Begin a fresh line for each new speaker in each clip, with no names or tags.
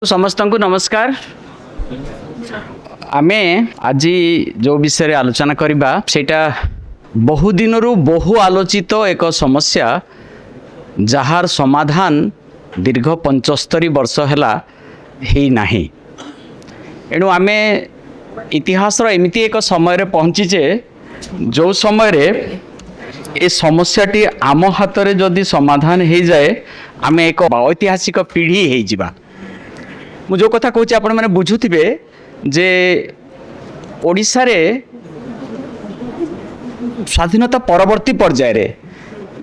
समस्त को नमस्कार। आमे आज जो विषय आलोचना करबा सेटा बहु दिन बहु आलोचित एक समस्या जहार समाधान दीर्घ 75 वर्ष हैला ही नाही। एणु आमे इतिहास एमती एक समय रे पहुँचीचे जो समय रे ए समस्याटी आम हाथ रे जदि समाधान हो जाए आमे एक ऐतिहासिक पीढ़ी हो जिबा। मु जो कथा कहूँ आपण मैंने बुझुथिबे जे ओडिशा रे स्वाधीनता परवर्ती पर्याय रे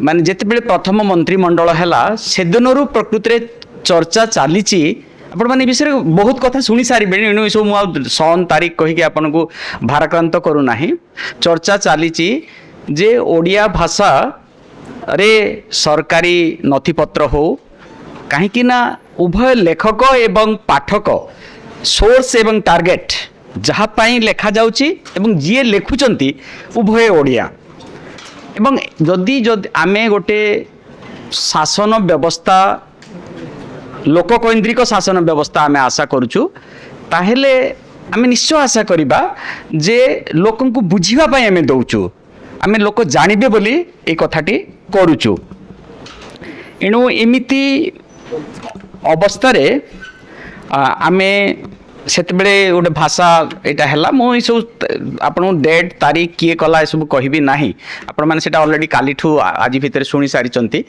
माने जेतेबेले प्रथम मंत्रिमंडल हैला से दिनरू प्रकृति रे चर्चा चलीची। आपण माने विषय बहुत कथा सुनी सारी बेणी सब मु सन तारीख कहि के आपन को भाराक्रांत करू नाही। चर्चा चलीची जे ओडिया भाषा रे सरकारी नथिपत्र हो कहीं ना उभय लेखक एवं पाठक सोर्स एवं टार्गेट जहाँ पाई लेखा जाउची एवं जी लेखुचंती उभय ओडिया एवं जदि जदि आमे गोटे शासन व्यवस्था लोककैंद्रिक शासन व्यवस्था आमे आशा करूचु ताहेले आमे निश्चय आशा करिबा जे लोकन को बुझिबा पाई आमे दउचु आमे लोक जानिबे बोली ए कथाटी करूचु। एणु एमिति अवस्था रे आमे सेतबेले गोटे भाषा एटा हैला मो सब आपन डेट तारीख किए कला सब कहबी नाही। आपण माने सेटा ऑलरेडी काली ठू आज भितर सुनी सारी चंती।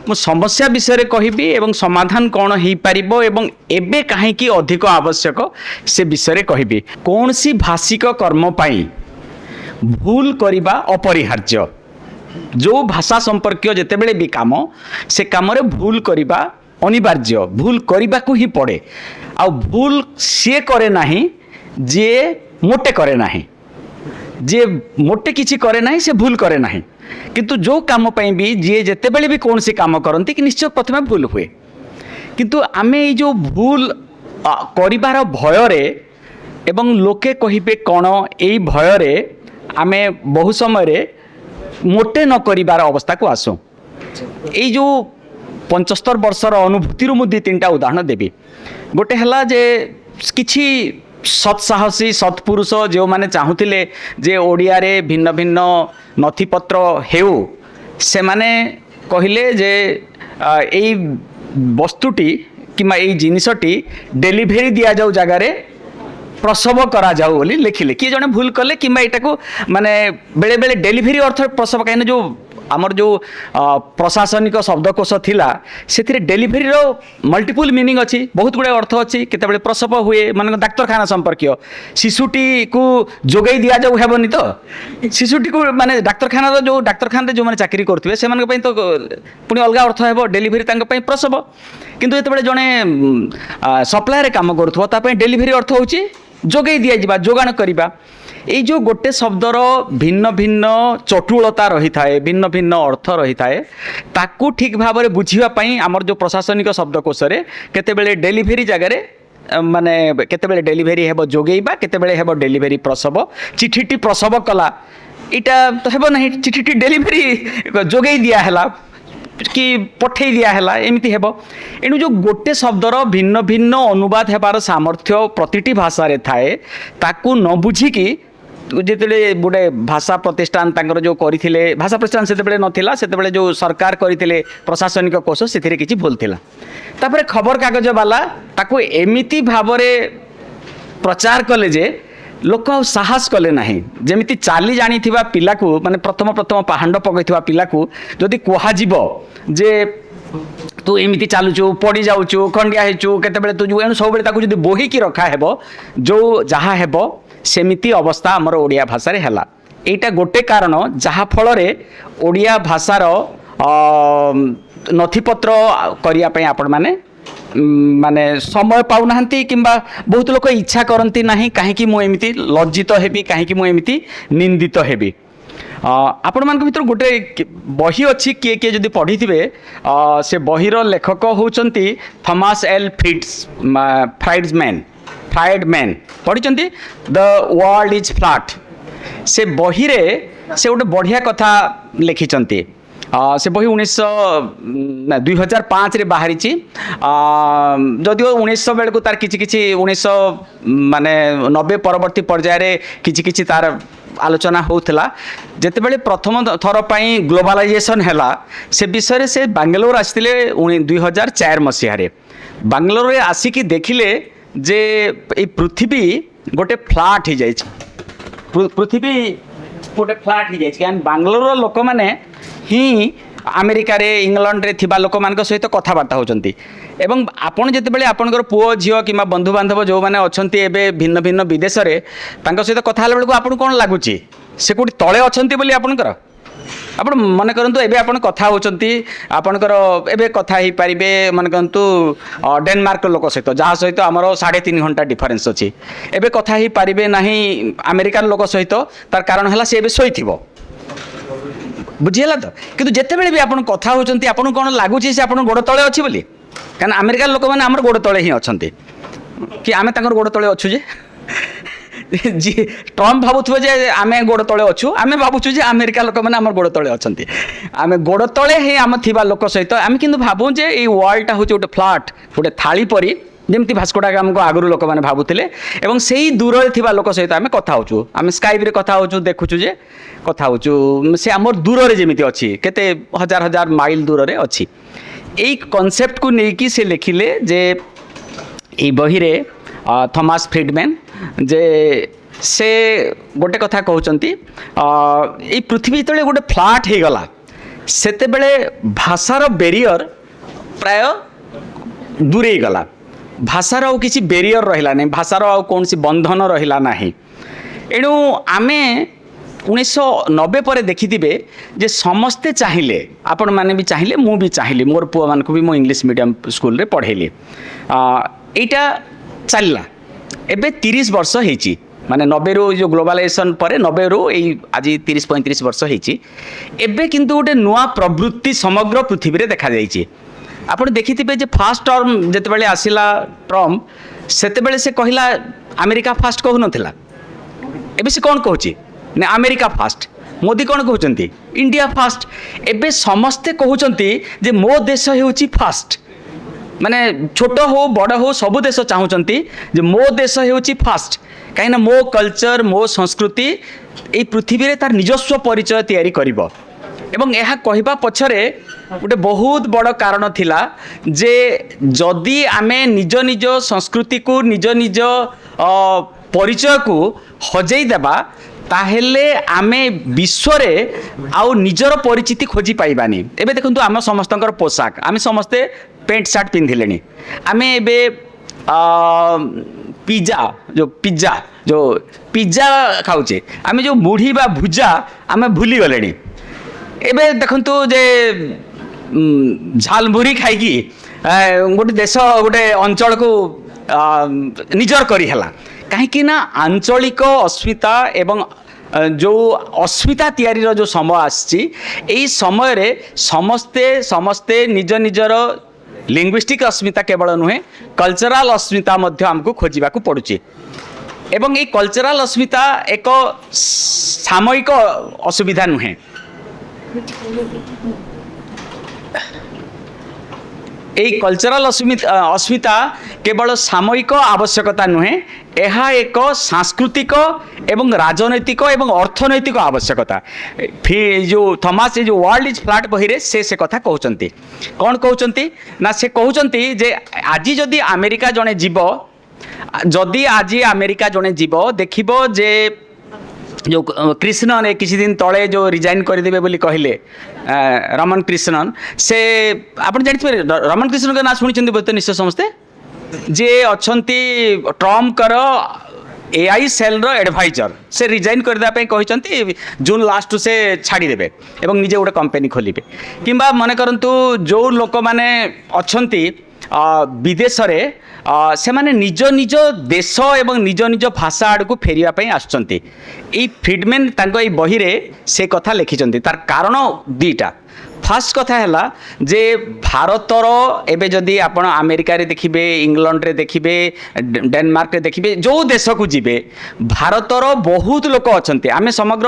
मो समस्या विषय रे कहबी एवं समाधान कोन हेई परिबो एवं एबे काहे की अधिक आवश्यक से विषय रे कहबी। कोनसी भाषिक कर्म पाई भूल करिबा अपरिहार्य। जो भाषा संपर्कीय जेतेबेले भी काम से काम रे भूल करिबा अनिवार्य। भूल करने को ही पड़े आ भूल सी करे नाही जे मोटे करे नाही। जे मोटे किसी करे नाही से भूल करे नाही। किंतु जो काम पाई भी जी जेते बेले भी कौन सी काम करती कि निश्चय प्रथमे भूल हुए। किंतु आमे ये जो भूल करिबार भय रे एवं लोके कहिबे कौन यही भय रे आमे बहु समय रे मोटे न करिबार अवस्था को आसो। यही जो 75 वर्षर अनुभूति मु दी तीन उदाहरण देवी। गोटे हला जे किछि सत्साहसी सत्पुरुष जो माने चाहूतिले जे ओडिया रे भिन्न भिन्न नथिपत्र हेउ से माने कहिले जे एई वस्तुटी किमा एई जिनिसटी डेलीवरी दिया जाऊ जगह रे प्रसव करा जाऊ बोली लिखिले। किए जने भूल कले किमा एटा को माने बेले बेले डेलीवरी अर्थ प्रसव कहीं जो आमर जो प्रशासनिक शब्दकोश थिला से डेलीवरी रो मल्टीपल मीनिंग अच्छी बहुत गुड़े अर्थ अच्छी। केतबेले प्रसव हुए मान डाक्तरखाना संपर्कीय शिशुटी को जोगई दिया जाऊ हेबनी तो शिशुटी को माने डाक्तरखाना जो डाक्तरखाना जो माने चाकरी करथिबे से मानक पई तो पुनी अलगा अर्थ हेबो डेलीवरी तांक पई प्रसव। किंतु जेतबेले जने सप्लाय रे काम करथबो ता पई डेलीवरी अर्थ होची जोगई दिया जिबा जोगाण करिबा। ये जो गोटे शब्दर भिन्न भिन्न चटुलता रही थाए भिन्न भिन्न अर्थ रही थाए ताकू ठीक भाव में बुझापी आमर जो प्रशासनिक शब्दकोश रे केतेबेले डेलीवरी जगह माने केतेबेले डेलीवरी हेबो जोगेइबा केतेबेले हेबो डेलीवरी प्रसव। चिठीटी प्रसव कला इटा तो हेबो नहीं चिठीटी डेलीवरी जोगेई दिया हैला कि पठे दिया हैला एमिति हेबो। एणु जो गोटे शब्दर भिन्न भिन्न अनुवाद हेबार सामर्थ्य प्रतिटी भाषा रे थाए ताकू न बुझिकी जिते गोटे भाषा प्रतिष्ठान तांकर जो करथिले भाषा प्रतिष्ठान सेतेबेले नथिला सेतेबेले जो सरकार करथिले प्रशासनिक कोश सेथिरे किछि भूल थिला। तापर खबर कागज वाला ताकू एमिति भावरे प्रचार कले जे लोक साहस कले नाही। जेमिति चाली जानी थिबा पिला को माने प्रथम प्रथम पहांड पकैथिबा पिला को जदि कोहा जिवो जे तू एमिति चालुचु पड़ी जाउचु खंडिया हेचु केतेबेले तू जो एनु सब बेले ताकू जदि बोही की रखा हेबो जो जहा हेबो सेमिति अवस्था हमर ओडिया भाषा रे हैला। एटा गोटे कारण जहा फल रे ओडिया भाषार नथिपत्र करिया पई आपण माने माने समय पाउ नाहंती किंबा बहुत लोक इच्छा करंती नाही काहेकि मु एमिति लज्जित हेबी काहेकि मु एमिति निंदित हेबी। आपण मान भीतर गोटे बही अच्छी किए किए जदि पढ़ी थे से बहीर लेखक होउचंती थॉमस एल फ्राइडमैन पढ़ी द वर्ल्ड इज फ्लैट। से बही रे से गोटे बढ़िया कथा लिखिचंती से बही 2005 रे बाहरी जदिओ 1900 बेल को तार किछि 1900 माने 90 परवर्ती पर्याय किछि किछि तार आलोचना होउथला जेतेबेले प्रथम थर पई ग्लोबलाइजेशन हैला से विषय से बांग्लोर आसिले 2004 मसीह रे बांग्लोर रे आसिकी देखिले जे ए पृथ्वी गोटे फ्लैट हो जाय पृथ्वी गोटे फ्लैट हो जाय बांग्लोर लोक माने ही अमेरिका रे इंग्लैंड रे थिबा लोक मान सहित कथबार्ता होचंती एवं आपण जेतेबेले आपनकर पुओ झियो किमा बंधु बांधव जो माने अछंती एबे भिन्न भिन्न विदेश रे तांका सहित कथा हला बेलको आपन कोन लागुची से कोठी तळे अछंती बोली आपनकर आपण मन करंतु एबे आपण कथा होचंती आपनकर एबे कथा ही पारिबे मन करंतु डेनमार्क लोक सहित जहा सहित हमर 3.5 घंटा डिफरेंस अछि एबे कथा ही पारिबे नाही अमेरिकन लोक सहित तार कारण हला से एबे सोइथिबो बुझिला तो किंतु जेतेबेले भी आपण कथा होचंती आपण कोन लागुची से आपण गोड़ तळे अछि बोली कारण अमेरिकन लोक माने हमर गोड़ तळे ही अछंती कि आमे तांकर गोड़ तळे अछु जे जी ट्रम्प भावुथबो जे आमे गोड़ तळे अछु आमे भाबुछु जे अमेरिका लोक माने हमर गोड़ तळे अछंती आमे गोड़ तळे ही आम थिबा लोक सहित आमे किंतु भाबु जे ए वर्ल्डटा होचे गोटे फ्लैट गोटे थाली परी जेमती भास्कोडा गाम को आगु लोक मैंने भावुले और से ही दूर थिबा लोक सहित आम कथा होचु आम स्काइप रे कथा होचु देखुचु जे कथा होचु से आमर दूर रे जेमिति अछि केते हजार हजार माइल दूर रे अछि एई कांसेप्ट को नेकी से लिखिले जे ए बही रे थॉमस फ्रीडमैन जे से गोटे कथा कहउचंती ए पृथ्वी तले गोटे फ्लैट हे गला सेते बेले भाषार बेरियर प्राय दूरे गला भाषार आउ किसी बेरियर रहिला नहीं भाषार आउ कौन सी बंधन रहिला नहीं एणु आमे 1990 पर देखिथिबे जे समस्ते चाहिए आपण माने भी चाहिए मु भी चाहिए मोर पुआ मान को भी मो इंग्लिश मीडियम स्कूल रे पढ़ेली एटा चलला एबे 30 वर्ष हेची माने 90 रो जो ग्लोबलाइजेशन पर 90 रो आज 30-35 वर्ष हेची एबे किंतु गोटे नुआ प्रवृत्ति समग्र पृथ्वी रे देखा जाइछि आपण देखिथिबे जे फर्स्ट टर्म जेतेबेले आसिला ट्रम्प सेतेबेले से कहिला अमेरिका फास्ट कहु नथिला एबे से कोन कहूची ने अमेरिका फास्ट मोदी कोन कहउचंती इंडिया फास्ट एबे समस्ते कहउचंती जे मो देश हेउची फास्ट माने छोट हो बड़ हो सब देश चाहउचंती जे मो देश हेउची फास्ट काइना मो कल्चर मो संस्कृति ए पृथ्वी रे तार निजस्व परिचय तैयारी करिवो एवं यह कहवा पछरे गोटे बहुत बड़ कारण थिला जे जदि आमे निज निज संस्कृति को निज निज परिचय को हजई देबा ताहेले आमे विश्व रे आउ निजर परिचिति खोजी पाइबानी एबे देखंतु आम समस्तंकर पोशाक आमे समस्ते पेंट शर्ट पिंधिलेनी आमे एबे पिज्जा खाउचे आमे जो मुढ़ी बा भुजा आमे भूली गलेनी एबे देखंतु जे झालमुरी खाइकी गोटे देश गोटे अंचल को निजर करी हला कहीं ना आंचलिक अस्मिता एवं जो अस्मिता तैयारी जो समय आसी समय रे समस्ते समस्ते निज निजर लिंग्विस्टिक अस्मिता केवल नुहे कल्चरल अस्मिता मध्य हमको खोजिबा को पड़ुची एवं ये कल्चरल अस्मिता एक सामयिक असुविधा नुहे এই कल्चरल अस्मिता केवल सामयिक आवश्यकता नुहे यह एक सांस्कृतिक एवं राजनैतिक एवं अर्थनैतिक आवश्यकता जो थॉमस जो वर्ल्ड इज फ्लैट बही से कथा कहते कौन कहते ना से कहते जे आज जदि अमेरिका जड़े जीव जदि आज अमेरिका जड़े जीव देखिबो जे जो कृष्णन ने किसी दिन तले जो रिजाइन करदेवे बोली कहले रमन कृष्णन से आप जानते रमन कृष्णन का ना शुणी बोलते निश्चय समस्ते जे अच्छी ट्रम्प कर एआई सेल रो एडवाइजर से रिजाइन करदेवाई कहते जून लास्ट से छाड़देवे और निजे गोटे कंपनी खोलिबे किंबा मन करंतु जो लोक माने अच्छी विदेश रे से माने निज निज देश एवं निज निज भाषा आड़ को फेरिया पई आछंती ई फ्रीडमैन तांको ई बही रे से कथा लिखिचंती तार कारण दीटा फास्ट कथा है जे भारतर एबे जदि आपण अमेरिका रे देखिबे इंग्लैंड रे देखिबे डेनमार्क रे देखिबे जो देश को जीवे भारतर बहुत लोक अच्छंती आमे समग्र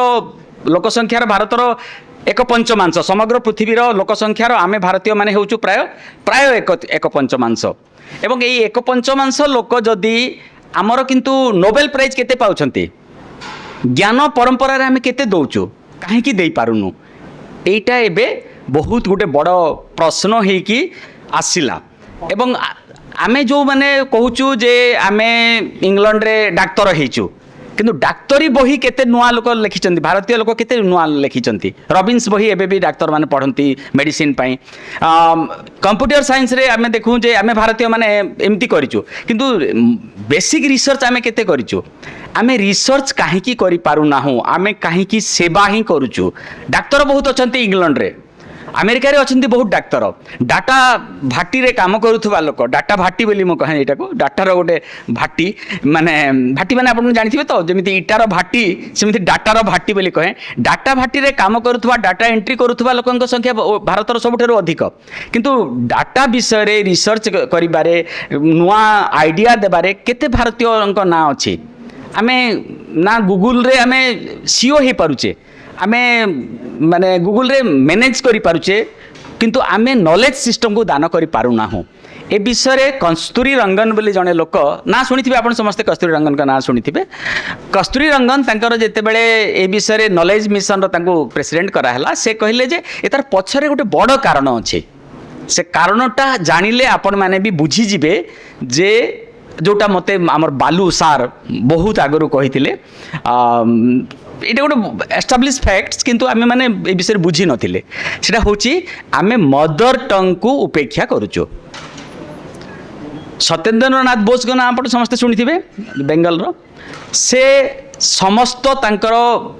लोक संख्यार भारतर एक पंचमांश समग्र पृथ्वीर लोक संख्यार आमे भारतीय माने होचु प्राय प्राय एक पंचमांश एवं यही एक पंचमांश लोक जदि आमर किंतु नोबेल प्राइज केते पाउछंती ज्ञान परंपरा रे आमे केते दउचु काहे दे पारुनु एटा एबे बहुत गोटे बड़ प्रश्न है कि आसिला एवं आमे जो माने कहूचु जे आमे इंग्लैंड रे डाक्टर हेचु किंतु डाक्तरी बही केते नुआ लोक लिखिं भारतीय लोक केते नुआ लिखिं रबिन्स बही एबे भी डाक्तर माने पढ़ती मेडिसिन पाई कंप्यूटर साइंस रे आमे देखूँ जे आमे भारतीय माने एमती करिचु किंतु बेसिक रिसर्च आमे केते करिचु आमे रिसर्च काहेकी करि पारु नाहु आमे काहेकी सेवा ही करूचु डाक्तर बहुत अछंती इंग्लैंड रे अमेरिका रे अछंती बहुत डाक्तर डाटा भाटी रे काम करूथबा लोक डाटा भाटी बोली मो कहे एटा को डाटा रो गोटे भाटी माने आपण जानिथिबे तो जेमिति इटार भाटी सेमिति डाटा रो भाटी बोली कहे डाटा भाटी रे काम करूथबा डाटा एंट्री करूथबा लोकन संख्या भारत रो सबठारो अधिक किंतु डाटा विषय रे रिसर्च करिबारे नुआ आइडिया देबारे केते भारतीय ना अछि आमे ना गूगल रे आमे सीओ हे पारुचे आमे माने गूगल रे मैनेज करि पारुचे किंतु आमे नॉलेज सिस्टम को दान करि पारु ना हो ए विषय रे कस्तूरी रंगन बोली जने लोक ना सुनिथिबे आपण समस्त कस्तूरी रंगन का ना सुनिथिबे कस्तूरी रंगन तांकर जेते बेले ए विषय रे नॉलेज मिशन रो तांको प्रेसिडेंट करा हला से कहिले जे एतार पछरे गोटे बड़ कारण अछि से कारणटा जानिले आपण माने भी बुझी जिबे जे जोटा मते आमर बालू सार बहुत आगरू कहिथिले এটা গোটে एस्टाब्लिश फैक्ट्स किंतु आमे माने ए विषय बुझी नथिले सेटा होची आमे मदर टंग को उपेक्षा करूचो सत्येंद्रनाथ बोस को ना आपण समस्त सुनिथिबे बेंगल रो से समस्त तांकर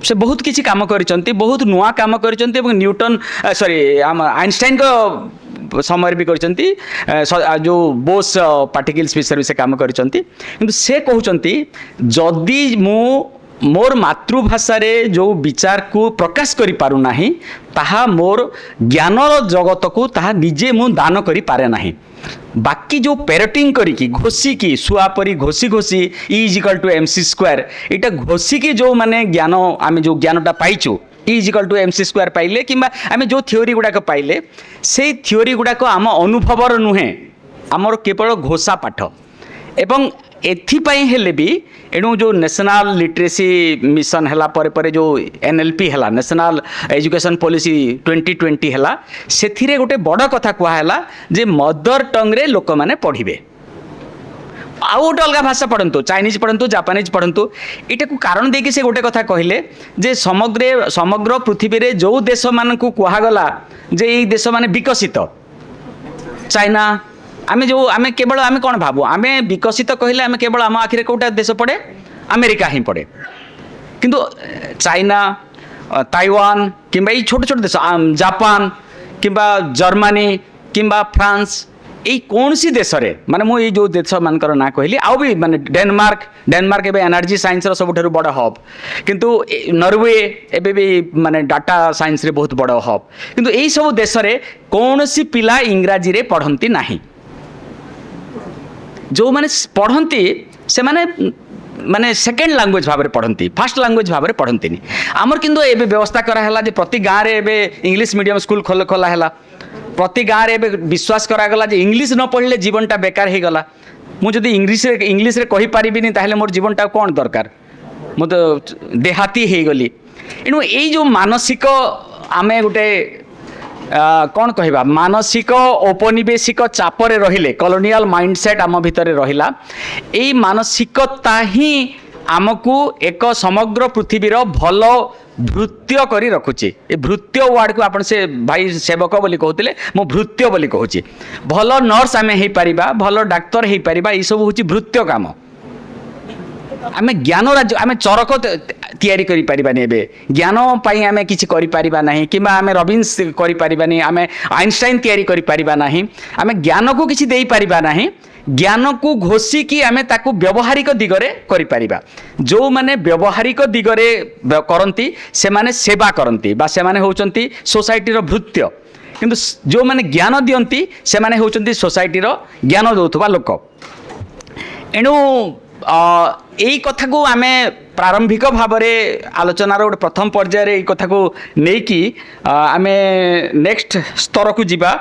से बहुत किछि काम करिसंती बहुत नुआ काम करिसंती एवं न्यूटन सॉरी आइंस्टाइन को समय भी करिसंती जो बोस पार्टिकल्स विषय से काम करिसंती किंतु से कहउचंती जदी मु मोर मातृभाषा रे जो विचार को प्रकाश करि पारु नाही ताहा मोर ज्ञान जगत को ताहा निजे मु दान करि पारे नाही बाकी जो पेरोटिंग करी की घोषी की सुआ परी घोषी घोषी E=mc² इटा घोषी की जो माने ज्ञान आमे जो ज्ञानटा पाइचु E=mc² पाइले किंबा आमे जो थ्योरी गुडा को पाइले से थ्योरी गुडा को आम अनुभवर नुहे आमर केवल घोषा पाठ एवं एथिपाई हेले भी एणु जो नेशनल लिटरेसी मिशन हला परे जो NLP हला नेशनल एजुकेशन पॉलिसी 2020 हला सेथिरे गोटे बड़ कथा कुआ हला जे मदर टंग रे लोक माने पढ़िबे आउ गोटे अलग भाषा पढ़ंतु चाइनीज पढ़ंतु जापानीज पढ़ंतु इटा को कारण देकी से गोटे कथा कहले जे समग्र पृथ्वी रे जो देश मान को कुआ गला जे ई देश माने विकसित चाइना आमे जो आमे केवल आमे कौन भाबू आमे विकसित कहले आमे केवल आम आखिरे कोटा देश पड़े अमेरिका ही पड़े किंतु चाइना ताइवान किंबा ई छोट छोट देश जापान किंबा जर्मनी किंबा फ्रांस यही कौन सी देश रे माने मो जो देश मानकर ना कहली आउ भी माने डेनमार्क एबे एनर्जी साइंस रो सबठारु बड़ हब किंतु नॉर्वे एबे भी माने डाटा साइंस रे बहुत बड़ हब किंतु एही सब देश रे कौन सी पिला इंग्रजी रे पढ़ंती नाही जो माने पढ़ंती से माने सेकेंड लैंग्वेज भाव में पढ़ंती फर्स्ट लैंग्वेज भाव में पढ़ंती आमर किंतु एबे व्यवस्था करा हला जे प्रति गाँव रे एबे इंग्लिश मीडियम स्कूल खोला हला प्रति गाँव रे एबे विश्वास करागला जे इंग्लिश न पढ़ले जीवनटा बेकार हो गला मु जदि इंग्लिश रे कहि पारिबिनी ताहले मोर जीवनटा कोन दरकार मु तो देहाती हो गली एणु एई जो मानसिक आमे गोटे कौन कहवा मानसिक औपनिवेशिक चापरे रहिले कॉलोनियल माइंडसेट आम भितर रहिला एई मानसिकता ही आमको एक समग्र पृथ्वीर भल भृत्य करी रखुची ए भृत्य वार्ड को आपण से भाई सेवक बोली कहते मो भृत्य बोली कहूची भल नर्स आमे हे परिबा भल डाक्टर हे परिबा ई सब होची भृत्य काम आमे ज्ञान राज्य आमे चरक तैयारी करि परिबानी एबे ज्ञान पाई आमे किछि करि परिबा नाही किबा आमे रॉबिन्स करि परिबानी आमे आइंस्टाइन तैयारी करि परिबा नाही आमे ज्ञान को किछि देई परिबा नाही ज्ञान को घोषी की आमे ताकू व्यवहारिक दिगरे करि परिबा जो माने व्यवहारिक दिगरे करंती से माने सेवा करंती बा से माने होचंती सोसाइटी रो भृत्य किंतु जो माने ज्ञान दियंती से माने होचंती सोसाइटी रो ज्ञान दउथबा लोक एणु यही कथा को आमे प्रारंभिक भाव में आलोचनार गोटे प्रथम पर्यायर ये कथा को लेकिन आम नेक्स्ट स्तर को जीवा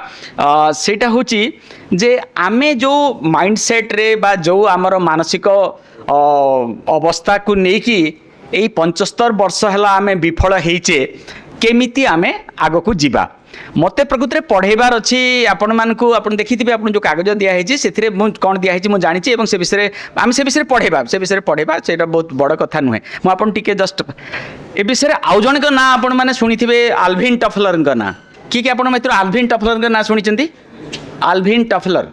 सेटा हूँ जे आमे जो माइंडसेट रे बा जो आमर मानसिक अवस्था को लेकिन यही 75 वर्ष है आम विफल होइचे केमिति आमे आग को जीवा मते प्रकृत में पढ़ेबार अच्छी आपण मानक आप देखिए आप जो कागज दिखाई से कौन दिखाई मुझे जानी से विषय आम से विषय पढ़ेबा से विषय पढ़ेबा से बहुत बड़ कथा नुहे मुझे जस्ट ए विषय आउ जन ना आपण मैंने शुणी आल्विन टफलर ना किए आप मित्र आल्विन टफलर ना शुणी आल्विन टफलर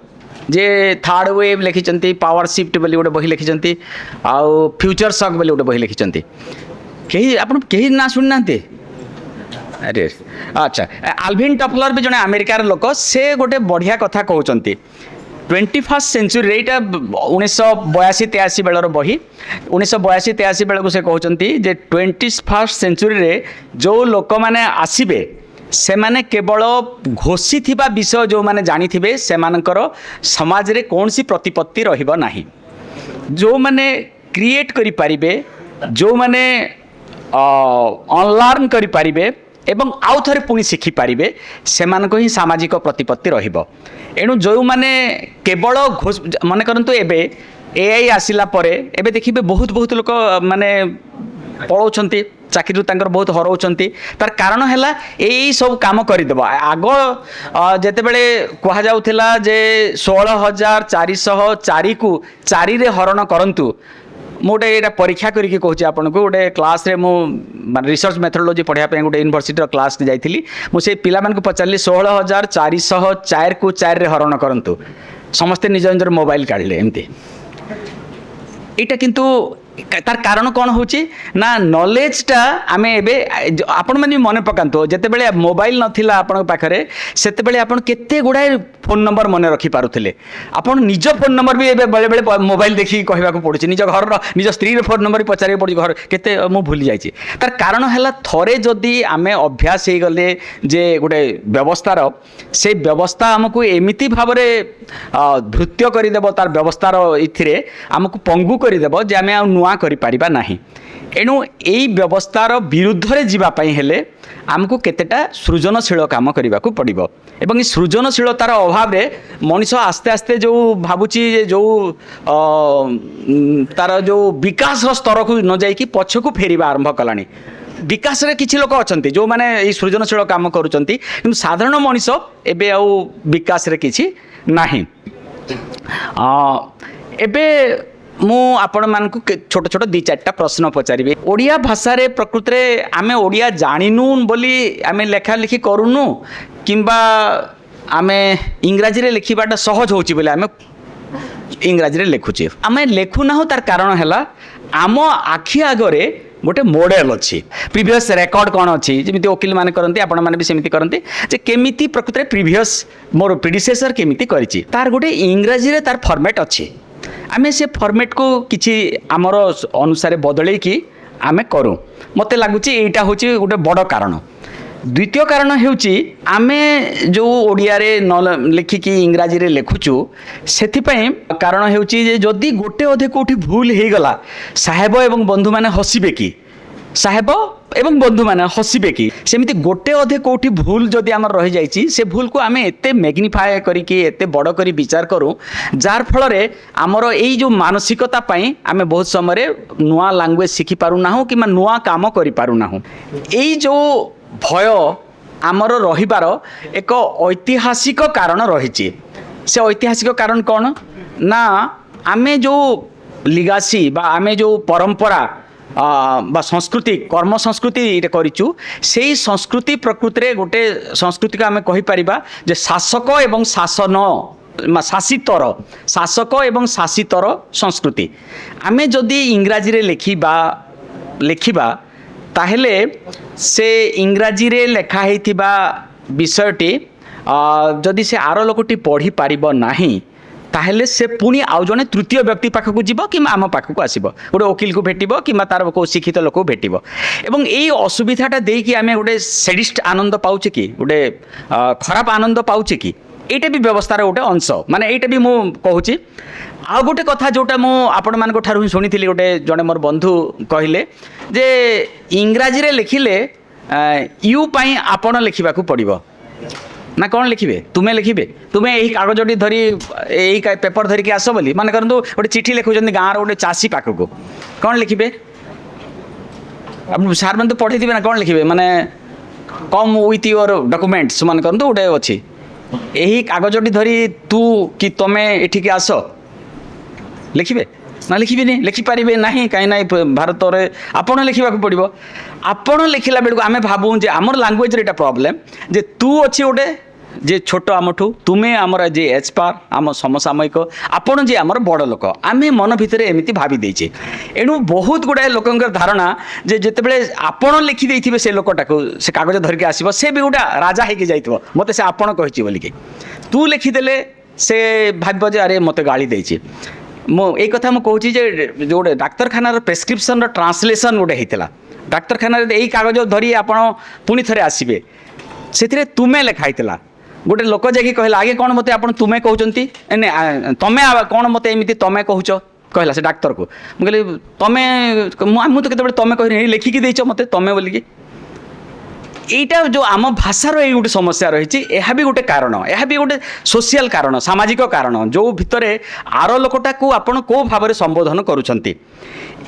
जे थर्ड वेव लिखिं पावर शिफ्ट बोली गोटे बही लिखिं आउ फ्यूचर शॉक बोली गोटे बही लिखिं कहीं आप कहीं ना शुणी ना अरे अच्छा आल्विन टफलर भी जड़े अमेरिकार लोक से गोटे बढ़िया कथा कहते 21st सेंचुरी यहाँ 1982-83 बेलर बही 1982-83 बेल को से कहते 21st सेंचुरी रे जो लोक मैंने आसबे से माने केवल घोषी थिबा विषय जो माने जानी थिबे से मानकर समाज रे कौन सी प्रतिपत्ति रहिबो नाही जो माने क्रिएट करि परिबे जो माने अनलर्न करि परिबे एवं आउ थे पुणी शिखिपारे से ही सामाजिक प्रतिपत्ति एणु जो मैंने केवल मन करतु एबे एआई आसिला परे एबे देखिए बहुत बहुत लोक माने पलाउछंती चाकरी बहुत हराउछंती तार कारण है यही सब काम करदेव आग जिते बड़े कह जाउथिला जे 16,404 को 4 रे हरण करंतु मोटे ये परीक्षा करके कहूँ आपन को गोटे क्लास रे मु रिसर्च मेथोडोलॉजी पढ़ाई गोटे यूनिवर्सिटी क्लास जाइली मुझे पिला को पचारि 16,404 को 4 रे हरण करंतु समस्ते निज निजर मोबाइल काढ़ले एमती यहाँ किंतु तार कारण कौन होची ना नॉलेजटा आम एवं आपण मैंने मन पकातु जिते बड़े मोबाइल नाला आपण पाखे से आपण केते गुड़ाए फोन नंबर मन रखी पारुथिले आपण निज फोन नंबर भी बेले बेले मोबाइल देखिए कहवाक पड़ुछि निज घर निज स्त्री फोन नंबर भी पचारे पड़ी घर केते मु भूली जाइए तार कारण है थरे जदि आम अभ्यास हो गले जे गोटे व्यवस्थार से व्यवस्था आमको एमिति भाव धृत्य करदेव तार व्यवस्थार इथिरे आमको पंगु करदेव जे आम नुआ करिपारिबा नाही एणु यही व्यवस्थार विरुद्ध रे जीवापाई हेले आमको केतेटा सृजनशील काम करने को पड़ो एवं सृजनशीलतार अभाव मनीष आस्ते आस्ते जो भावुची जो तार जो विकास स्तर को न जाइकी पछकू फेरिबा आरंभ कलानी विकास रे किछि लोक अछंती जो माने ई सृजनशील काम करूचंती किंतु साधारण मनीष एबे आउ विकास रे किछि नाही एबे मु आपण मानकु छोट छोट 2-4टा प्रश्न पचारिबे ओडिया भाषा रे प्रकृत रे आमे ओडिया जानिनु बोली आमे लेखा लिखि करूनु किंबा आमे इंग्राजी रे लिखिबाटा सहज होची बोले आमे इंग्राजी रे लिखुचे आमे लेखु ना हो तार कारण हैला आम आखि आगरे गोटे मॉडल अच्छी प्रीवियस रेकर्ड कौन अच्छी जमी वकिल मैंने करते आपण मैंने भी सेमती करते जे केमिति प्रकृत में प्रीवियस मोर प्रिडिसेसर केमिति करिछि तार गोटे इंग्राजी रे तार फॉर्मेट अच्छी आमे से फॉर्मेट को किछि आमर अनुसार बदले कि आमे करूँ मते लगुच यहाँ हूँ गोटे बड़ कारण द्वितीय कारण हेउची आमे जो ओडिया रे न लिखिकी इंग्राजी रे लिखुचु सेथिपई कारण हेउची जे जदि गोटे अधे कोठी भूल हे गला साहेब एवं बंधु माने हसिबे कि साहेब एवं बंधु माने हसिबे कि सेमिति गोटे अधे कोठी भूल जदि आमर रहि जाइछि से भूल को आमे एते मैग्निफाई करिके एते बड़ करी विचार करू जार फल रे आमर एई जो मानसिकता पई आमे बहुत समय नुआ लैंग्वेज शिखि पारु नाहु कि नुआ काम करि पारु नाहु एई जो भय आमर रहिबार एक ऐतिहासिक कारण रही से ऐतिहासिक कारण कौन ना आमे जो लिगासी बा आमे जो परंपरा बा संस्कृति कर्म संस्कृति करिचु सेही संस्कृति प्रकृति रे गोटे संस्कृति को आमे कहि परिबा जे शासक एवं शासन शासितर शासक एवं शासितर संस्कृति आमे जदि इंग्राजी रे लेखिबा ताहेले से इंग्राजी रे लेखा हेइथिबा विषयटी जदि से आर लोकटी पढ़ी पारिबो नाही ताहेले से पुणी आउ जने तृतीय व्यक्ति पाखक जीव कि आम पाखक आसब गोटे वकिल को भेटब कि तार को शिक्षित लोक भेटब एवं यही असुविधाटा देकी आम गोटे सेडिस्ट आनंद पाउचे कि गोटे खराब आनंद पाउचे कि এইটা भी व्यवस्थार गोटे अंश माने এইটা भी मु कहूची आ गोटे कथा जोटा मु आपण मान ठार ही शुणी गोटे जड़े मोर बंधु कहले जे इंग्राजी रे लिखिले यू पाई आपण लिखा पड़ो ना कौन लिखे तुम्हें लिखे तुम्हें यही कागजटी धरी यही पेपर धरिकी आस बोली मान करूँ गोटे चिठी लिखुं गाँव गोटे चाषी पाखक कौन लिखे सार मैंने तो पढ़े थे ना कौन लिखे माने कम विथ योर डॉक्यूमेंट्स मान करूँ गोटे अच्छी यही कागजटी धरी तू कि तुम्हें एठिक आस लिखे ना लिखी नहीं लिखिपारे ना कहीं ना भारत में आपड़ लिखा पड़ो आपण लिखला बेलू आम भावु जे आमर लांगुएज रे प्रॉब्लम जे तू अच्छी गोटे जे छोट आमठू तुम्हें आमर जे एज पार आम समसामयिक आपण जे आमर बड़ लोक आम मन भितर एमती भावी देचे एणु बहुत गुड़ाए लोकंर धारणा जे जितेबले आपण लिखि देइथिबे से लोकटा को से कागज धरिक आसीबो से भी गोटा राजा होगी जाइथिबो मते से आपण कहिछि बोलिके तू लिखिदेले से भाबो जे अरे मते गाली देछि मो ए कथा मु कहूछि जे जो गोटे डाक्तरखानार प्रेस्क्रिप्शन रो ट्रांसलेशन गोटे होइतिला डाक्तरखाना यही कागज धरी आपण पुणी थे आसबे से तुम्हें लिखाई गोटे लोक जाकि कहला आगे कौन मत आप तुम्हें कहते तमें कौन मत एमती तमें कहूच कहला से डाक्तर को मुझे तमें मुझे तो तमें कह लिखिकी देच मत तमें बोलिकी এইটা जो आम भाषार ये गोटे समस्या रही यह भी गोटे कारण यह भी गोटे सोशल कारण सामाजिक कारण जो भितर आर लोकटा को आपण को भाव में संबोधन करुँच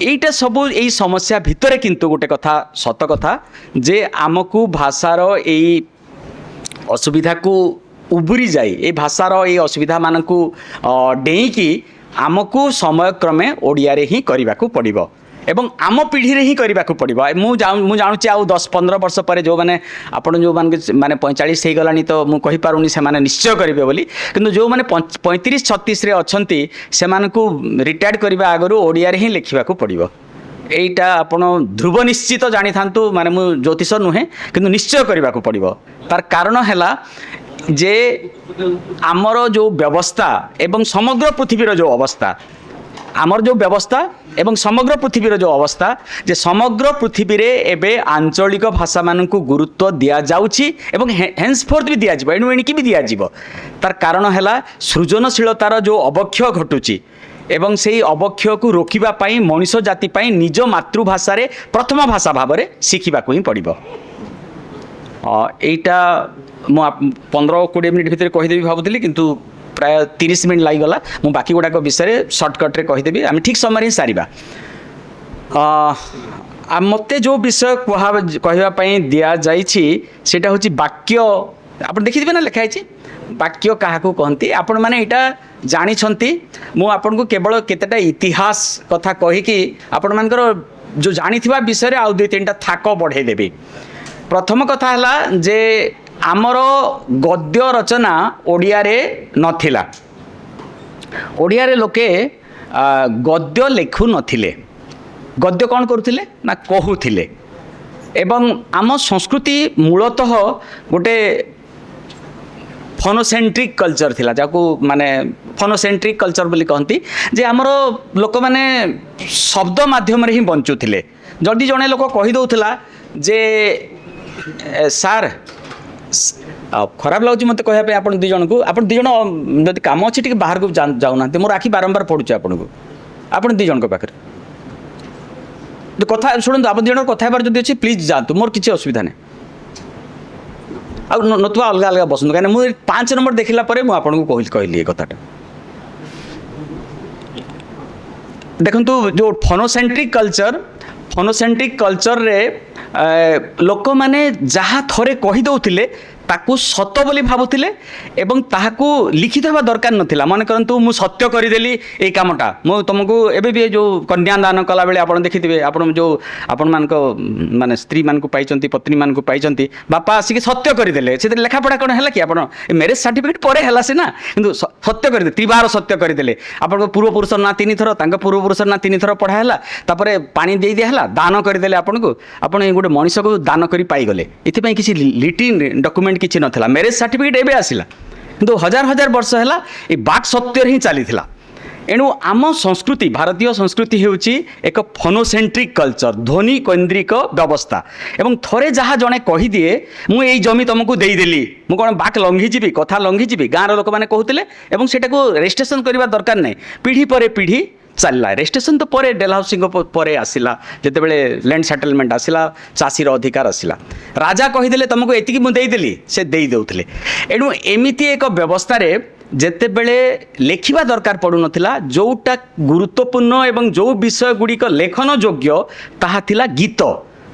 এইটা सबू यही समस्या भितर किंतु गोटे कथा सत कथा जे आमको भाषार यही असुविधा को उबुरी जाए ये भाषार ये असुविधा मान को डेईकी आमको समय क्रमे ओडिया रे ही करने को पड़ो एवं आम पीढ़ी रे ही करने को पड़ो मु जानूँ आउ 10-15 वर्ष पर जो मैंने आप जो मैंने 45 हो गलानी तो मुझे कहीपरूनी से निश्चय करेंगे बोली किंतु जो मैंने 35-36 अच्छा से रिटायर्ड करने आगु ओडिया रे ही लिखा पड़ो এইটা ଆପଣ ଧ୍ରୁବ ନିଶ୍ଚିତ ଜାଣିଥାନ୍ତୁ ମାନେ ମୁଁ ଜ୍ୟୋତିଷ ନୁହେଁ କିନ୍ତୁ ନିଶ୍ଚୟ କରିବାକୁ ପଡ଼ିବ ତାର କାରଣ ହେଲା ଯେ ଆମର ଯେଉଁ ବ୍ୟବସ୍ଥା ଏବଂ ସମଗ୍ର ପୃଥିବୀର ଯେଉଁ ଅବସ୍ଥା ଆମର ଯେଉଁ ବ୍ୟବସ୍ଥା ଏବଂ ସମଗ୍ର ପୃଥିବୀର ଯେଉଁ ଅବସ୍ଥା ଯେ ସମଗ୍ର ପୃଥିବୀରେ ଏବେ ଆଞ୍ଚଳିକ ଭାଷାମାନଙ୍କୁ ଗୁରୁତ୍ୱ ଦିଆଯାଉଛି ଏବଂ ହେନ୍ସଫୋର୍ଥ ବି ଦିଆଯିବ ଏଣୁ ଏଣିକି ବି ଦିଆଯିବ ତାର କାରଣ ହେଲା ସୃଜନଶୀଳତାର ଯେଉଁ ଅବକ୍ଷୟ ଘଟୁଛି एवं से अवक्षय को रोकवा मनीष जाति निज मातृभाषा प्रथम भाषा भाव में शिखा ही पड़ो यहीटा मु 15-20 मिनट भितर कहीदेवी भावुली किंतु प्राय 30 मिनट लगिगला मु बाकी गुड़ाक विषय सर्टकट्रे कहीदेवी आम ठीक समय ही सारिबा मत जो विषय कहवाई दि जाइए सेटा हूँ वाक्य आप देखिए ना लिखाई वाक्य क्या कहती आपण मैंने यहाँ जानी मु आपन को केवल केतेटा इतिहास कथा कहीकि आपण मानकर जो जानी विषय आउ 2-3टा थाक बढ़े देवी प्रथम कथा है जे आमर गद्य रचना ओडिया रे नथिला ओडिया रे लोके गद्य लेखु नथिले गद्य कौन करुथिले ना कहूथिले एवं आम संस्कृति मूलतः गोटे फोनोसेंट्रिक कल्चर थिला जाको माने फोनोसेंट्रिक कल्चर बोली कहती जे आमर लोक माने शब्द माध्यम रे ही बंचुथिले जदि जने लोक कहि दउथला जे सार खराब लगुच मत कहया पे आपण दुई जन को आपण दुई जन जदि काम अछि टिके बाहर को जाउ ना मोर आखि बारंबार पडुछ आपण को आपण दुई जन को पाखर जो कथा सुनंतु आपण दुई जन कथा बार जदि अछि प्लीज जातु मोर किछि असुविधा नै नतुआ अलग अलग बसंत कहीं मुझे 5 नंबर देखला पर मुझे आपको कहली ये कथाटा देखु जो फोनोसेंट्रिक कल्चर रे लोक मैंने जहाँ थरे कही दौले ताकू सत बोली भावुले एवं ताहाकू लिखित हवा दरकार नथिला मन करंतु मु सत्य करदेली ए कामटा मु तुमको एबे भी जो कन्यादान कला बेले आपण देखिथिबे आपण जो आपण मान को माने स्त्री मान को पाइचंती पत्नी मान को पाइचंती बापा आसिक सत्य करदेले से लेखा पढ़ा कोन हैला कि आपण मैरिज सर्टिफिकेट परे हैला से ना किंतु सत्य करदे त्रिवार सत्य करदेले आपण पूर्व पुरुष ना 3 थर तांग पूर्व पुरुष ना 3 थर पढ़ा हैला तापरे पानी दे दिया हैला दान करदेले आपण को आपण गोटे मनीष को दान करी पाई गले इथि किसी रिटिन डॉक्यूमेंट किसी नथिला मैरिज सर्टिफिकेट एबे आसिला किंतु हजार हजार वर्ष हैला ए बाक सत्य ही चली एणु आम संस्कृति भारतीय संस्कृति ହେଉଛି ଏକ ଫୋନୋସେଣ୍ଟ୍ରିକ୍ କଲଚର ଧ୍ୱନି କୈନ୍ଦ୍ରିକ ବ୍ୟବସ୍ଥା ଏବଂ ଥରେ ଯାହା ଜଣେ କହିଦିଏ ମୁଁ ଏଇ ଜମି ତୁମକୁ ଦେଇଦେଲି ମୁଁ କ'ଣ ବାକ୍ ଲଙ୍ଘିଯିବି କଥା ଲଙ୍ଘିଯିବି ଗାଁର ଲୋକମାନେ କହୁଥିଲେ ଏବଂ ସେଟାକୁ ରେଜିଷ୍ଟ୍ରେସନ୍ କରିବା ଦରକାର ନାହିଁ ପିଢ଼ି ପରେ ପିଢ଼ି ଚାଲିଲା ରେଜିଷ୍ଟ୍ରେସନ୍ ତ ପରେ ଡେଲ୍ ହାଉସିଂ ପରେ ଆସିଲା ଯେତେବେଳେ ଲ୍ୟାଣ୍ଡ ସେଟଲମେଣ୍ଟ ଆସିଲା ଚାଷୀର ଅଧିକାର ଆସିଲା ରାଜା କହିଦେଲେ ତୁମକୁ ଏତିକି ମୁଁ ଦେଇଦେଲି ସେ ଦେଇ ଦେଉଥିଲେ ଏଣୁ ଏମିତି ଏକ ବ୍ୟବସ୍ଥାରେ ଯେତେବେଳେ ଲେଖିବା ଦରକାର ପଡ଼ୁନଥିଲା ଯେଉଁଟା ଗୁରୁତ୍ୱପୂର୍ଣ୍ଣ ଏବଂ ଯେଉଁ ବିଷୟ ଗୁଡ଼ିକ ଲେଖନ ଯୋଗ୍ୟ ତାହା ଥିଲା ଗୀତ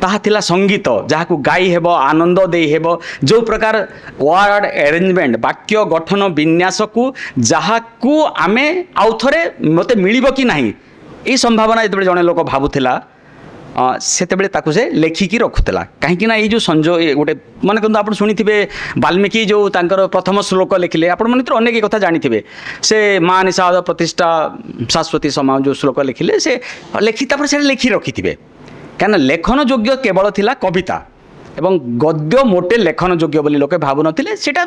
ତାହା ଥିଲା ସଙ୍ଗୀତ ଯାହାକୁ ଗାଇ ହେବ ଆନନ୍ଦ ଦେଇ ହେବ ଯେଉଁ ପ୍ରକାର ୱାର୍ଡ ଆରେଞ୍ଜମେଣ୍ଟ ବାକ୍ୟ ଗଠନ ବିନ୍ୟାସକୁ ଯାହାକୁ ଆମେ ଆଉ ଥରେ ମୋତେ ମିଳିବ କି ନାହିଁ ଏଇ ସମ୍ଭାବନା ଯେତେବେଳେ ଜଣେ ଲୋକ ଭାବୁଥିଲା ସେତେବେଳେ ତାକୁ ସେ ଲେଖିକି ରଖୁଥିଲା କାହିଁକି ନା ଏଇ ଯେଉଁ ଗୋଟେ ମନେ କରନ୍ତୁ ଆପଣ ଶୁଣିଥିବେ ବାଲ୍ମୀକି ଯେଉଁ ତାଙ୍କର ପ୍ରଥମ ଶ୍ଲୋକ ଲେଖିଲେ ଆପଣମାନେ ତ ଅନେକ କଥା ଜାଣିଥିବେ ସେ ମା ନିଷାଦ ପ୍ରତିଷ୍ଠା ଶାଶ୍ୱତୀ ସମାଜ ଯେଉଁ ଶ୍ଲୋକ ଲେଖିଲେ ସେ ତାପରେ ସେଇଟା ଲେଖି ରଖିଥିବେ କାହିଁକିନା ଲେଖନ ଯୋଗ୍ୟ କେବଳ ଥିଲା କବିତା ଏବଂ ଗଦ୍ୟ ମୋଟେ ଲେଖନ ଯୋଗ୍ୟ ବୋଲି ଲୋକେ ଭାବୁନଥିଲେ ସେଇଟା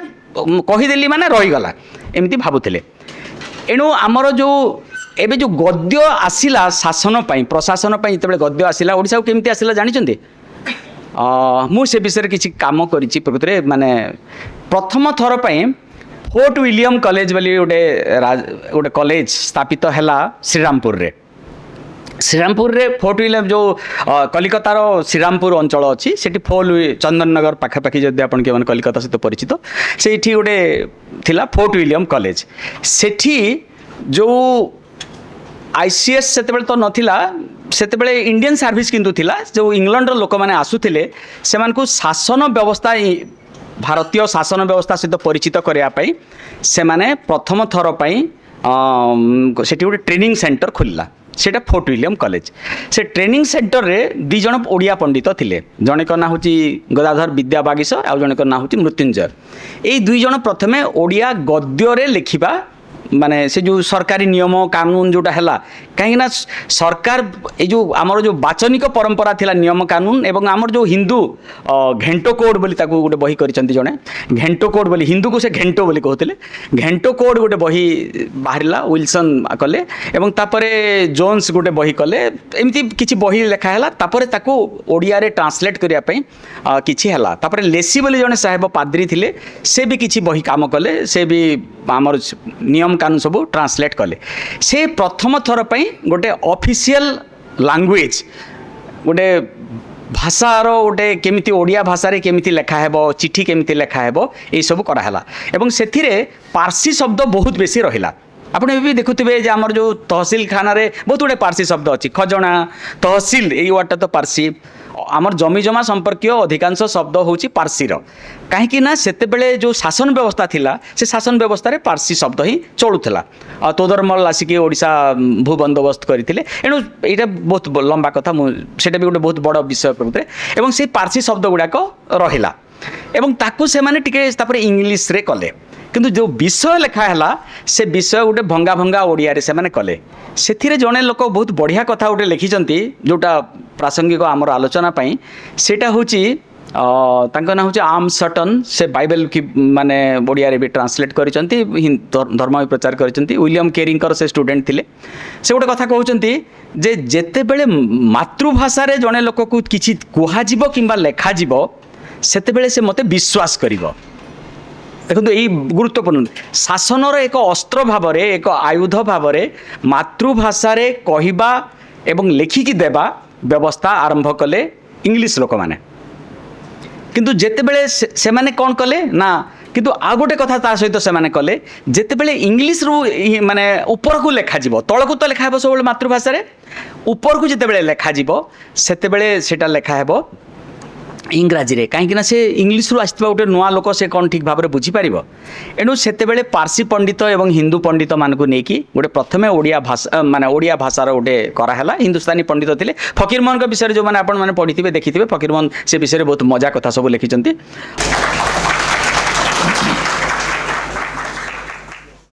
କହିଦେଲି ମାନେ ରହିଗଲା ଏମିତି ଭାବୁଥିଲେ ଏଣୁ ଆମର ଯେଉଁ ଏବେ ଯେଉଁ ଗଦ୍ୟ ଆସିଲା ଶାସନ ପାଇଁ ପ୍ରଶାସନ ପାଇଁ ଯେତେବେଳେ ଗଦ୍ୟ ଆସିଲା ଓଡ଼ିଶାକୁ କେମିତି ଆସିଲା ଜାଣିଛନ୍ତି ମୁଁ ସେ ବିଷୟରେ କିଛି କାମ କରିଛି ପ୍ରକୃତରେ ମାନେ ପ୍ରଥମ ଥର ପାଇଁ ଫୋର୍ଟ ୱିଲିୟମ କଲେଜ ବୋଲି ଗୋଟେ କଲେଜ ସ୍ଥାପିତ ହେଲା ଶ୍ରୀରାମପୁରରେ ଶ୍ରୀରାମପୁରରେ ଫୋର୍ଟ ୱିଲିୟମ ଯେଉଁ କଲିକତାର ଶ୍ରୀରାମପୁର ଅଞ୍ଚଳ ଅଛି ସେଠି ଚନ୍ଦନନଗର ପାଖାପାଖି ଯଦି ଆପଣ କେଉଁମାନେ କଲିକତା ସହିତ ପରିଚିତ ସେଇଠି ଗୋଟେ ଥିଲା ଫୋର୍ଟ ୱିଲିୟମ କଲେଜ ସେଠି ଯେଉଁ ICS ସେତେବେଳେ ତ ନଥିଲା ସେତେବେଳେ ଇଣ୍ଡିଆନ୍ ସର୍ଭିସ୍ କିନ୍ତୁ ଥିଲା ଯେଉଁ ଇଂଲଣ୍ଡର ଲୋକମାନେ ଆସୁଥିଲେ ସେମାନଙ୍କୁ ଶାସନ ବ୍ୟବସ୍ଥା ଭାରତୀୟ ଶାସନ ବ୍ୟବସ୍ଥା ସହିତ ପରିଚିତ କରିବା ପାଇଁ ସେମାନେ ପ୍ରଥମ ଥର ପାଇଁ ସେଠି ଗୋଟେ ଟ୍ରେନିଂ ସେଣ୍ଟର ଖୋଲିଲା সেটা ফোর্ট উইলিয়ম কলেজ সে ট্রেনিং সেন্টরে দুই জন ওড়িয়া পণ্ডিত লে জনেক না হচ্ছে গদাধর বিদ্যা বাগিশ আর জনেক না হচ্ছে মৃত্যুঞ্জয় এই দুই জন প্রথমে ওড়িয়া গদ্যরে লেখিবা মানে সে যে সরকারি নিয়ম কানুন যেটা হল কাহিঁকি সরকার এই যে আমার যে বাচনিক পরম্পরা লা নিয়ম কানুন এবং আমার যে হিন্দু ঘেণ্ট কোড বলে তাকে গোটে বহি করেছেন জনে ঘেণ্ট কোড বলে হিন্দু কু সে ঘেণ্ট বলে কହୁଥିଲେ ঘেণ্ট কোড গোটে বহি বাহারা উইলসন কলে এবং তাপরে জোন্স গোটে বহি কলে এমতি কিছু বহি লেখা হল তাপরে তাকে ওড়িয়ারে ট্রান্সলেট করা কিছু হল তাপরে লেসি বলে জনে সাহেব পাদ্রী লে সে বি কিছু বহি কাম কলে সে বি আমার নিয়ম কানুন सब ट्रांसलेट कले से प्रथम थर पर गोटे ऑफिशियल लैंग्वेज गोटे भाषार गोटे केमिति ओडिया भाषा रे केमिति लेखा हेबो चिठी केमिति लेखा हेबो ए सब कराला एवं सेथिरे पारसी शब्द बहुत बेसी रहिला आपण भी देखुथिबे जे हमर जो तहसील खाना रे बहुत गुडे पारसी शब्द अछि खजना तहसील एई वाटा तो पारसी आमर जमी जमा संपर्कीय अधिकांश शब्द होची पारसीर कहीं सेतेबेले जो शासन व्यवस्था थिला से शासन व्यवस्था रे पारसी शब्द ही चलुला तोदरमल आसिक ओडिशा भू बंदोबस्त करते एणु यहाँ बहुत लंबा कथा मुझे भी गोटे बहुत बड़ विषय प्रकृति एवं से पारसी शब्द गुड़ाक रहा एवं ताकू से माने टिके तापरे इंग्लिश रे कले किंतु जो विषय लेखा है से विषय गोटे भंगा भंगा ओडिया रे से माने कले से जड़े लोक बहुत बढ़िया कथा गोटे लिखिं जोटा प्रासंगिक आमर आलोचना सेटा हूँ तांका ना हूँ आर्म सटन से बाइबल की माने ओडिया रे भी ट्रांसलेट करिसंती धर्म भी प्रचार करिसंती विलियम केरिंकर से स्टूडेंट थिले से गोटे कथा कहउचंती जे जेते बेले मातृभाषा रे जने लोक को किछि कुहा जिवो किंबा लेखा जिवो सेते बेले से मते विश्वास करिवो देखो यही गुरुत्वपूर्ण शासनर एक अस्त्र भाव एक आयुध भाव मातृभाषा रे कहिबा एवं लेखिकी देवा व्यवस्था आरंभ कले इंग्लिश लोक माने किंतु जेतेबेले से माने कौन कले ना किंतु आ गोटे कथा ता सहित से माने कले जेतेबेले इंग्लिश रु माने ऊपर को लेखा जिवो तळकु तो लेखा हेबो सब मातृभाषा रे ऊपर को जेतेबेले लेखा जिवो सेतेबेले सेटा लेखा हेबो इंग्राजी रे कहीं से इंग्लिश रु आसवा गोटे नुआ लोक से कौन ठीक भाव में बुझीपार एणु से पारसी पंडित एवं हिंदू पंडित मानक नहीं गोटे प्रथम ओडिया भाषा माने ओडिया भाषार गोटे कराला हिंदुस्तानी पंडित थे फकीर मोहन विषय जो मैंने आपण मैंने पढ़ी देखी फकीर मोहन से विषय बहुत मजा कथा सब लिखिं